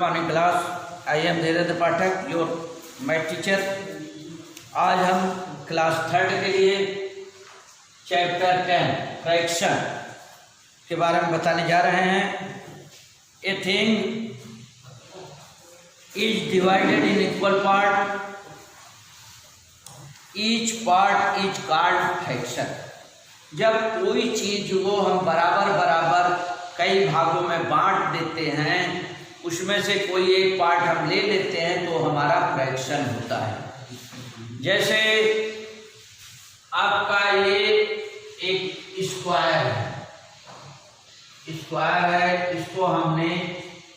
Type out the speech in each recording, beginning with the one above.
Morning class. I am Dhirendra Pathak, your math teacher. आज हम class third के लिए चैप्टर 10 फ्रैक्शन के बारे में बताने जा रहे हैं। A thing is divided in equal part, each part is called fraction. जब कोई चीज को हम बराबर बराबर कई भागों में बांट देते हैं, उसमें से कोई एक पार्ट हम ले लेते हैं तो हमारा फ्रैक्शन होता है। जैसे आपका ये एक स्क्वायर है, इसको हमने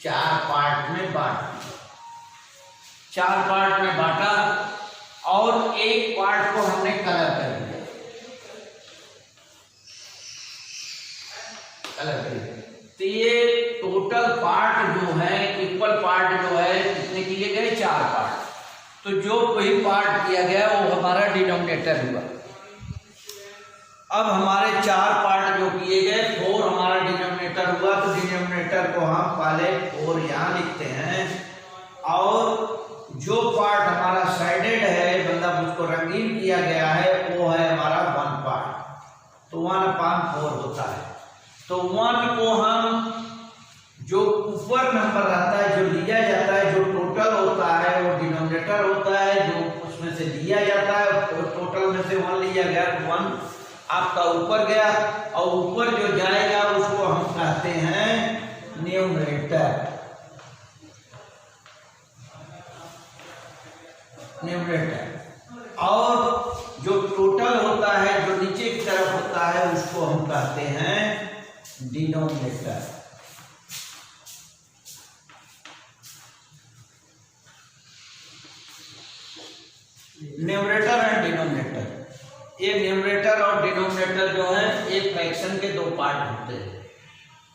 चार पार्ट में बांटा और एक पार्ट को हमने कलर कर दिया। तो ये टोटल पार्ट जो है, इक्वल पार्ट जो है, कितने किए गए? चार पार्ट। तो जो वही पार्ट किया गया वो हमारा डिनोमिनेटर हुआ। अब हमारे चार पार्ट जो किए गए, 4 हमारा डिनोमिनेटर हुआ। तो डिनोमिनेटर को हम पहले 4 यहाँ लिखते हैं और जो पार्ट हमारा साइडेड है, मतलब उसको रंगीन किया गया है, वो है हमारा 1 पार्ट। तो 1/4 होता है। तो 1 को हम जो ऊपर नंबर रहता है, जो लिया जाता है, जो टोटल होता है, वो डिनोमिनेटर होता है। जो उसमें से लिया जाता है, और टोटल में से 1 लिया गया, 1 आपका ऊपर गया और ऊपर जो जाएगा उसको हम कहते हैं न्यूमरेटर। और जो टोटल होता है, जो नीचे की तरफ होता है, उसको हम कहते हैं डिनोमिनेटर। Numerator and denominator. ये न्यूमरेटर और डिनोमिनेटर जो है, एक फ्रैक्शन के 2 पार्ट होते हैं।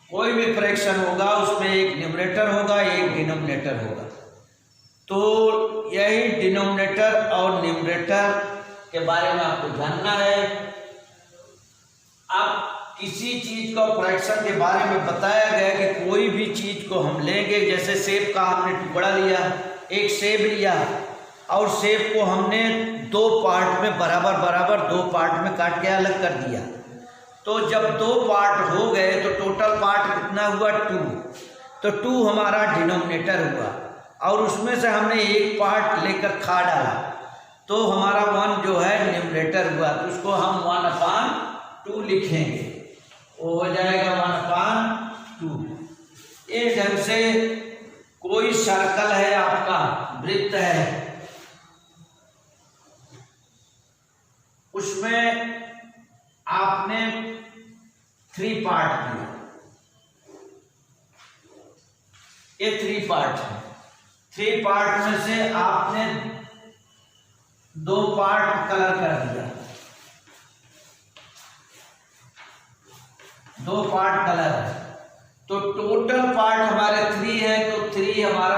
कोई भी फ्रैक्शन होगा उसमें एक न्यूमरेटर होगा, एक डिनोमिनेटर होगा। तो यही डिनोमिनेटर और न्यूमरेटर के बारे में आपको जानना है। अब किसी चीज को फ्रैक्शन के बारे में बताया गया कि कोई भी चीज को हम लेंगे, जैसे सेब का हमने टुकड़ा लिया, एक सेब लिया और सेब को हमने 2 पार्ट में बराबर 2 पार्ट में काट के अलग कर दिया। तो जब 2 पार्ट हो गए तो टोटल पार्ट कितना हुआ? 2। तो 2 हमारा डिनोमिनेटर हुआ और उसमें से हमने एक पार्ट लेकर खा डाला, तो हमारा 1 जो है न्यूमरेटर हुआ। तो उसको हम 1/2 लिखेंगे, वो हो जाएगा 1/2। इस ढंग से कोई सर्कल है, आपका वृत्त है, उसमें आपने 3 पार्ट किया। ये 3 पार्ट है। 3 पार्ट में से आपने 2 पार्ट कलर कर दिया, 2 पार्ट कलर है। तो टोटल पार्ट हमारे 3 है, तो 3 हमारा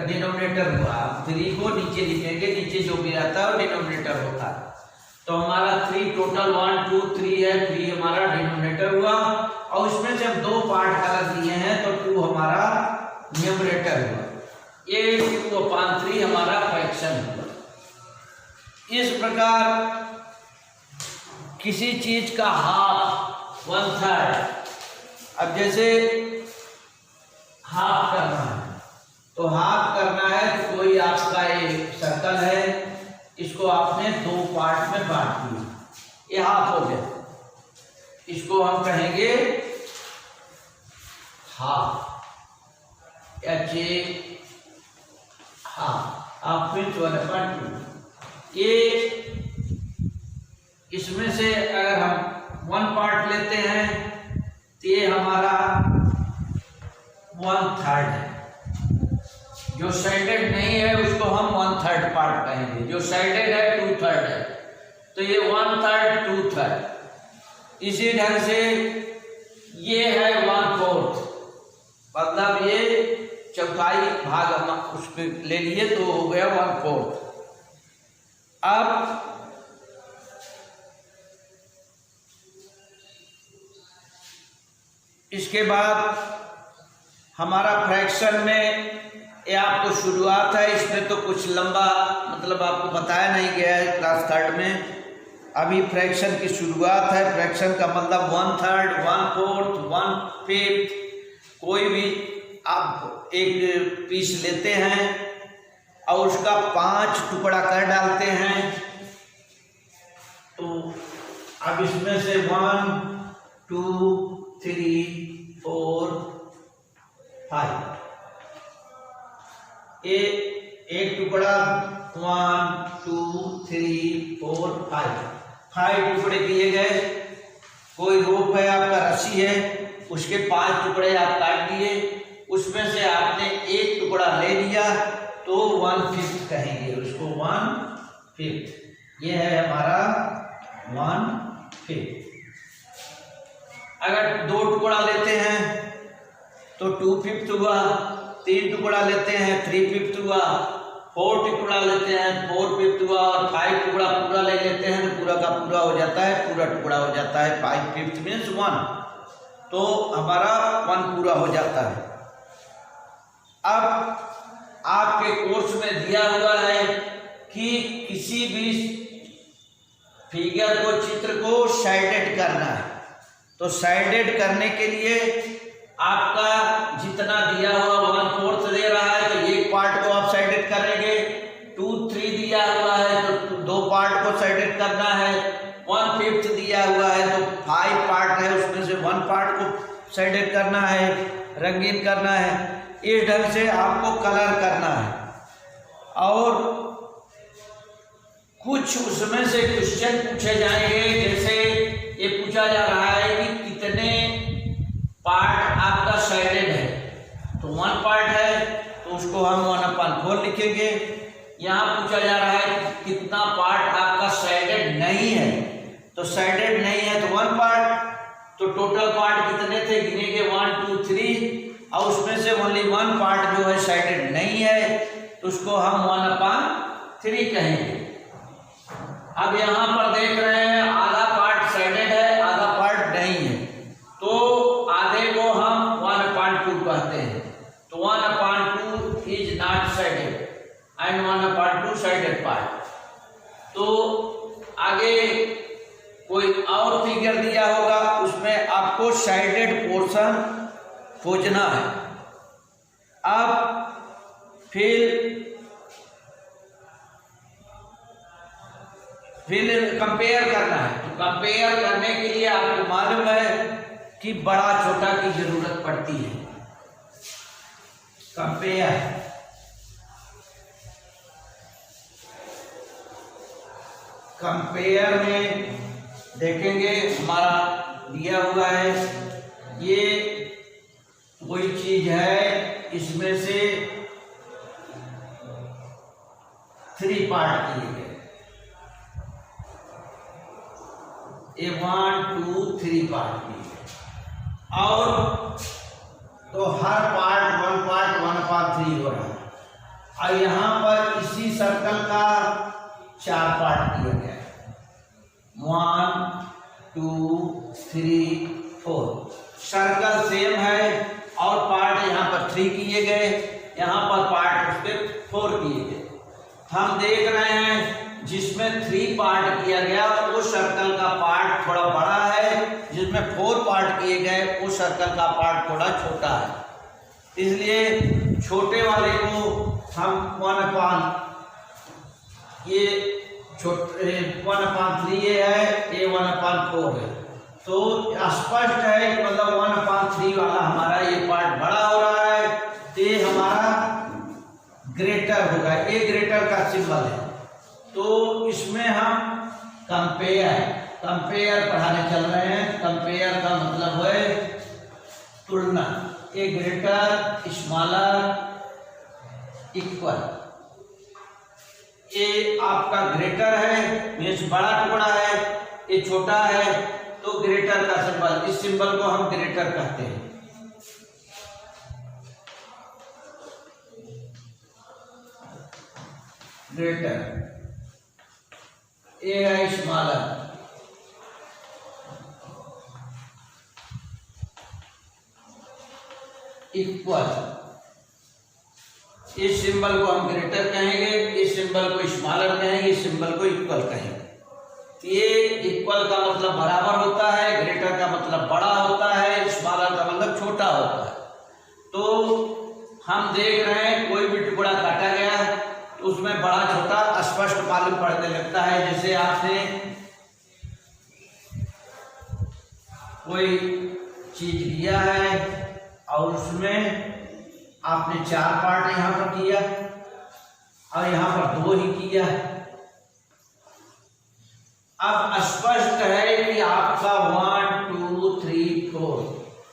डिनोमिनेटर हुआ। 3 को नीचे लिखेंगे, नीचे जो भी रहता है वो डिनोमिनेटर होता है। तो हमारा 3 टोटल 1 2 3 है, 3 हमारा डिनोमिनेटर हुआ और उसमें से हम 2 पार्ट कलर दिए हैं, तो 2 हमारा न्यूमरेटर हुआ। ये 2/3 हमारा फ्रैक्शन हुआ। इस प्रकार किसी चीज का हाफ, 1/3। अब जैसे हाफ करना है, तो हाफ करना है तो कोई आपका एक सर्कल है, इसको आपने 2 पार्ट में बांट दिया, ये हाफ हो गया। इसको हम कहेंगे हाफ, हाफ मीन्स 1/2। ये इसमें से अगर हम 1 पार्ट लेते हैं तो ये हमारा 1/3 है। जो साइडेड नहीं है उसको हम 1/3 पार्ट कहेंगे, जो साइडेड है 2/3 है। तो ये 1/3 2/3। इसी ढंग से ये है 1/4, मतलब ये चौथाई भाग हम उसको ले लिए तो हो गया 1/4। अब इसके बाद हमारा फ्रैक्शन में ये आपको शुरुआत है, इसमें तो कुछ लंबा मतलब आपको बताया नहीं गया है क्लास थर्ड में। अभी फ्रैक्शन की शुरुआत है। फ्रैक्शन का मतलब 1/3, 1/4, 1/5। कोई भी आप एक पीस लेते हैं और उसका 5 टुकड़ा कर डालते हैं, तो अब इसमें से 1 2 3 4 5 एक टुकड़ा 1 2 3 4 5 टुकड़े किए गए। कोई रोप है आपका, रस्सी है, उसके 5 टुकड़े आप काट दिए, उसमें से आपने एक टुकड़ा ले लिया तो 1/5 कहेंगे उसको, 1/5। ये है हमारा 1/5। अगर 2 टुकड़ा लेते हैं तो 2/5 हुआ, 3 टुकड़ा लेते हैं 3/5 हुआ, 4 टुकड़ा लेते हैं 4/5 हुआ, और 5 टुकड़ा पूरा ले लेते हैं तो पूरा का पूरा हो जाता है, पूरा टुकड़ा हो जाता है। 5/5 मीन्स 1, तो हमारा 1 पूरा हो जाता है। अब आपके कोर्स में दिया हुआ है कि किसी भी फिगर को, चित्र को साइडेड करना है, तो साइडेड करने के लिए आपका जितना दिया हुआ 1/4 दे रहा है तो एक पार्ट को आप साइडेड करेंगे, 2 3 दिया हुआ है तो 2 पार्ट को साइडेड करना है, 1/5 दिया हुआ है तो 5 पार्ट है उसमें से 1 पार्ट को साइडेड करना है, रंगीन करना है। इस ढंग से आपको कलर करना है। और कुछ उसमें से क्वेश्चन पूछे जाएंगे, जैसे ये पूछा जा रहा है कि कितने पार्ट आपका साइडेड है, तो 1 पार्ट है तो उसको हम 1/4 लिखेंगे। यहाँ पूछा जा रहा है कि कितना पार्ट आपका साइडेड नहीं है, तो साइडेड नहीं है तो 1 पार्ट, तो टोटल पार्ट कितने थे गिनेंगे 1 2 3, और उसमें से ओनली 1 पार्ट जो है साइडेड नहीं है तो उसको हम 1/3 कहेंगे। अब यहाँ पर देख रहे हैं आधा पार्ट साइडेड है, आधा पार्ट नहीं है, तो आधे को हम 1/2 कहते हैं, तो 1/2 is not sided and 1/2 sided part. तो आगे कोई और फिगर दिया होगा, उसमें आपको साइडेड पोर्शन खोजना है। अब फिर कंपेयर करना है, तो कंपेयर करने के लिए आपको मालूम है कि बड़ा छोटा की जरूरत पड़ती है। कंपेयर में देखेंगे हमारा दिया हुआ है, ये कोई चीज है, इसमें से 3 पार्ट किए गए, 1 2 3 पार्ट किए, और तो हर पार्ट 1/3 हो रहा है। और यहाँ पर इसी सर्कल का 4 पार्ट किया गया है, 1 2 3 4। सर्कल सेम है और पार्ट यहाँ पर 3 किए गए, यहाँ पर पार्ट उसके 4 किए गए। हम देख रहे हैं जिसमें 3 पार्ट किया गया वो सर्कल का पार्ट थोड़ा बड़ा है, जिसमें 4 पार्ट किए गए वो सर्कल का पार्ट थोड़ा छोटा है, इसलिए छोटे वाले को हम 1/3 है, ये 1/4 है, तो स्पष्ट है मतलब 1/3 वाला हमारा ये पार्ट बड़ा हो रहा है, तो ये हमारा ग्रेटर होगा, ये ग्रेटर का सिंबल है। तो इसमें हम कंपेयर पढ़ाने चल रहे हैं। कंपेयर का मतलब है तुलना, ये ग्रेटर स्मॉलर इक्वल, ये आपका ग्रेटर है, मीन्स बड़ा टुकड़ा है, ये छोटा है, तो ग्रेटर का सिंबल, इस सिंबल को हम ग्रेटर कहते हैं। ग्रेटर, ये है स्मॉलर, इक्वल, इस सिंबल को हम ग्रेटर कहेंगे, इस सिंबल को स्मॉलर कहेंगे, इस सिंबल को इक्वल कहेंगे। ये इक्वल का मतलब बराबर होता है, ग्रेटर का मतलब बड़ा होता है, स्मॉलर का मतलब छोटा होता है। तो हम देख रहे हैं कोई भी टुकड़ा काटा गया है तो उसमें बड़ा छोटा स्पष्ट मालूम पड़ने लगता है। जैसे आपने कोई चीज लिया है और उसमें आपने 4 पार्ट यहाँ पर किया और यहाँ पर 2 ही किया। अब स्पष्ट है कि आपका 1 2 3 4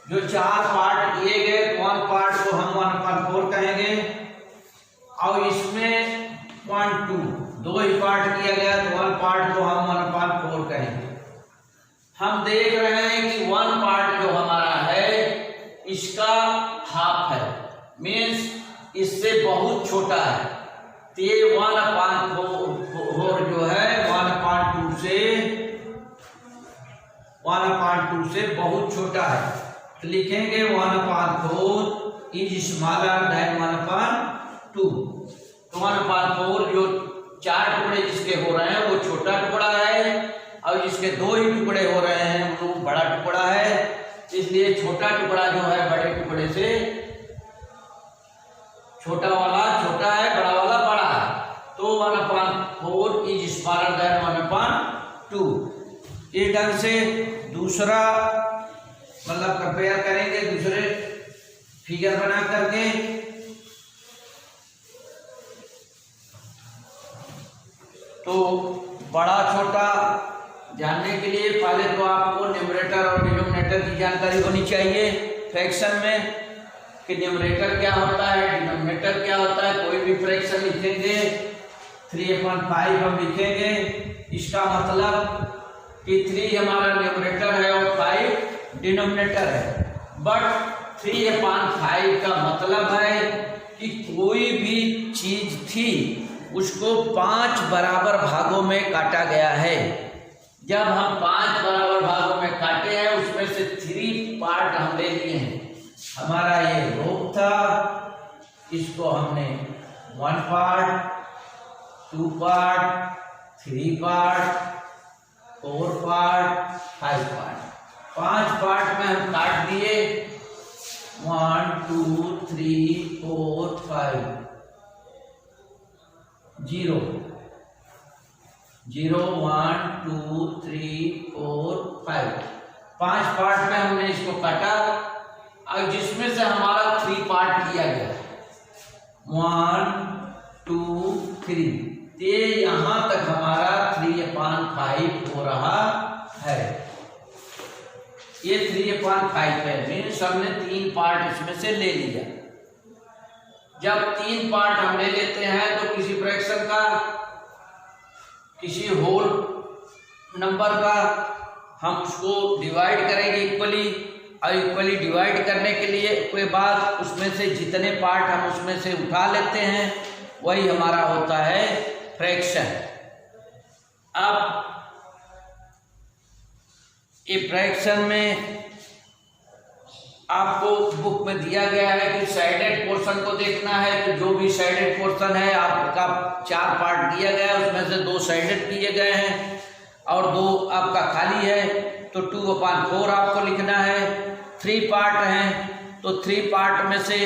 जो 4 पार्ट किए गए, 1 पार्ट को हम 1/4 कहेंगे और इसमें 1 2 2 ही पार्ट किया गया तो 1 पार्ट को हम 1/4 कहेंगे। हम देख रहे हैं कि 1 पार्ट जो हमारा है इसका हाफ है, मीन्स इससे बहुत छोटा है। तो ये 1/4 जो है 1/2 से बहुत छोटा है। तो लिखेंगे 1/4 इज स्मॉलर देन 1/2। तो 1/4 जो 4 टुकड़े जिसके हो रहे हैं वो छोटा टुकड़ा है और जिसके 2 ही टुकड़े हो रहे हैं वो बड़ा टुकड़ा है। इसलिए छोटा टुकड़ा जो है बड़े टुकड़े से छोटा वाला छोटा है, बड़ा वाला बड़ा है। तो 1/4 इज स्मॉलर देन 1/2। इस ढंग से दूसरा मतलब कंपेयर करेंगे दूसरे फिगर बना करके। तो बड़ा छोटा जानने के लिए पहले तो आपको न्यूमरेटर और डिनोमिनेटर की जानकारी होनी चाहिए फ्रैक्शन में कि न्यूमरेटर क्या होता है, डिनोमिनेटर क्या होता है। कोई भी फ्रैक्शन लिखेंगे 3/5 हम लिखेंगे, इसका मतलब कि 3 हमारा न्यूमरेटर है और 5 डिनोमिनेटर है। बट 3/5 का मतलब है कि कोई भी चीज थी उसको 5 बराबर भागों में काटा गया है। जब हम 5 बराबर भागों में काटे हैं उसमें से 3 पार्ट हम ले लिए हैं। हमारा ये रोप था, इसको हमने 1 part 2 part 3 part 4 part 5 part, 5 part में हम काट दिए 1 2 3 4 5 0 0 1 2 3 4 5 5 पार्ट में हमने इसको काटा और जिसमें से हमारा 3 पार्ट किया गया 1 2 3। ये यहां तक हमारा 3/5 हो रहा है। ये 3/5 है, मीन्स हमने 3 पार्ट इसमें से ले लिया। जब 3 पार्ट हम ले लेते हैं तो किसी फ्रैक्शन का किसी होल नंबर का हम उसको डिवाइड करेंगे इक्वली और इक्वली डिवाइड करने के बाद उसमें से जितने पार्ट हम उसमें से उठा लेते हैं वही हमारा होता है फ्रैक्शन। अब ये फ्रैक्शन में आपको बुक में दिया गया है कि साइडेड पोर्शन को देखना है। तो जो भी साइडेड पोर्शन है आपका 4 पार्ट दिया गया है, उसमें से 2 साइडेड किए गए हैं और 2 आपका खाली है। तो 2/4 आपको लिखना है। 3 पार्ट हैं तो 3 पार्ट में से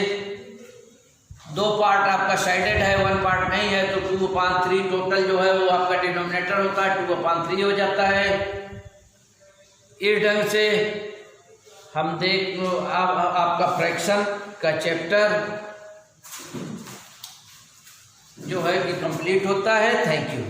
2 पार्ट आपका साइडेड है, 1 पार्ट नहीं है। तो 2/3 टोटल जो है वो आपका डिनोमिनेटर होता है, 2/3 हो जाता है। इस ढंग से हम आपका फ्रैक्शन का चैप्टर जो है कि कंप्लीट होता है। Thank you.